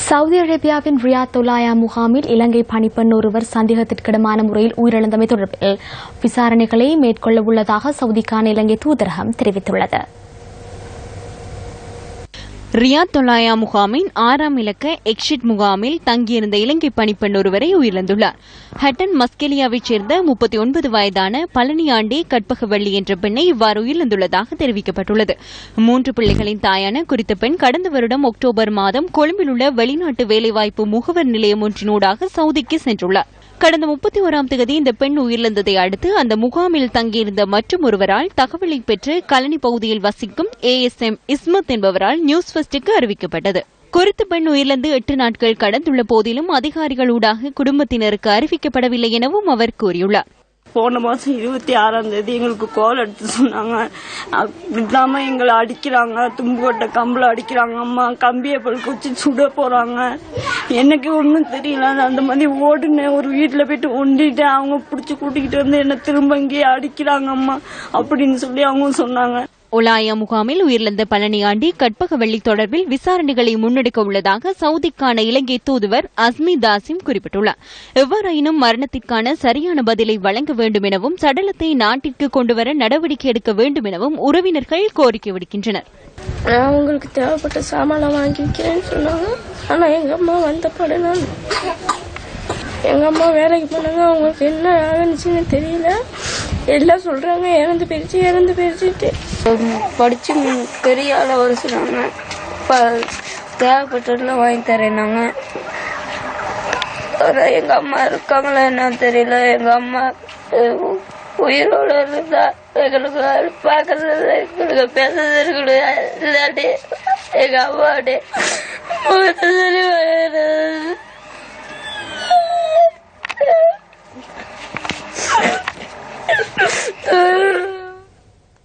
Saudi அரேபியாவின் Riyadh தொலாயா முகாமில் இலங்கை பணிப்பெண் ஒருவர் சந்தேகத்திற்கிடமான முறையில் உயிரிழந்தமை தொடர்பில் விசாரணைகளை மேற்கொள்ள உள்ளதாக சவுதிக்கான இலங்கை தூதரகம் தெரிவித்துள்ளது. ரியாத் தொலாயா முகாமின் 6ஆம் இலக்க எக்ஷிட் முகாமில் தங்கியிருந்த இலங்கை பணிப்பெண் ஒருவரை உயிரிழந்துள்ளார். ஹட்டன் மஸ்கெலியாவைச் சேர்ந்த 39 வயதான பழனியாண்டி கற்பகவள்ளி என்ற பெண்ணை இவ்வாறு உயிரிழந்துள்ளதாக தெரிவிக்கப்பட்டுள்ளது. 3 பிள்ளைகளின் தாயான குறித்த பெண் கடந்த வருடம் அக்டோபர் மாதம் கொழும்பில் உள்ள வெளிநாட்டு வேலைவாய்ப்பு முகவர் நிலையம் ஒன்றினூடாக சவுதிக்கு சென்றுள்ளார். கடந்த 31ஆம் தேதி இந்த பெண் உயிரிழந்ததை அடுத்து அந்த முகாமில் தங்கியிருந்த மற்றும் ஒருவரால் தகவலை பெற்று கலனி பகுதியில் வசிக்கும் ASM இஸ்மத் என்பவரால் நியூஸ் ஃபர்ஸ்டுக்கு அறிவிக்கப்பட்டது. குறித்த பெண் உயிரிழந்து 8 நாட்கள் கடந்துள்ள போதிலும் அதிகாரிகளூடாக குடும்பத்தினருக்கு அறிவிக்கப்படவில்லை எனவும் அவர் கூறியுள்ளார். போன மாசம் 26ஆம் தேதி எங்களுக்கு கால் எடுத்து சொன்னாங்க, இல்லாம எங்களை அடிக்கிறாங்க, தும்புக்கொட்டை கம்பளை அடிக்கிறாங்க, அம்மா கம்பியை பழுக்க வச்சு சுட போறாங்க. எனக்கு ஒன்றும் தெரியல. அந்த மாதிரி ஓடுனேன், ஒரு வீட்டில் போயிட்டு ஒண்டிட்டேன். அவங்க பிடிச்சி கூட்டிக்கிட்டு வந்து என்ன திரும்ப இங்கேயே அடிக்கிறாங்க அம்மா அப்படின்னு சொல்லி அவங்க சொன்னாங்க. ஒலாயா முகாமில் உயிரிழந்த பழனியாண்டி கற்பகவள்ளி தொடர்பில் விசாரணைகளை முன்னெடுக்க உள்ளதாக சவுதிக்கான இலங்கை தூதுவர் அஸ்மி தாசிம் குறிப்பிட்டுள்ளார். எவ்வாறாயினும் மரணத்திற்கான சரியான பதிலை வழங்க வேண்டும் எனவும் சடலத்தை நாட்டிற்கு கொண்டுவர நடவடிக்கை எடுக்க வேண்டும் எனவும் உறவினர்கள் கோரிக்கை விடுக்கின்றனர். அவங்களுக்கு தேவைப்பட்ட சாமான வாங்கி வைக்கிறேன்னு சொன்னாங்க. ஆனா எங்க அம்மா வந்தபடி எங்க அம்மா வேலைக்கு போனாங்க. அவங்களுக்கு என்ன ஆகுச்சுன்னு தெரியல. எல்லாம் சொல்றாங்க இறந்து போயிடுச்சுட்டு படிச்சு பெரிய ஆள வர சொன்னாங்க. தேவைப்பட்டதெல்லாம் வாங்கி தரேனாங்க. எங்க அம்மா இருக்காங்களா என்னன்னு தெரியல. எங்க அம்மா உயிரோட இருந்தா எங்களுக்கு பாக்குறது, எங்களுக்கு பேசுறது இருக்குது. இல்லாட்டி எங்க அம்மாட்டே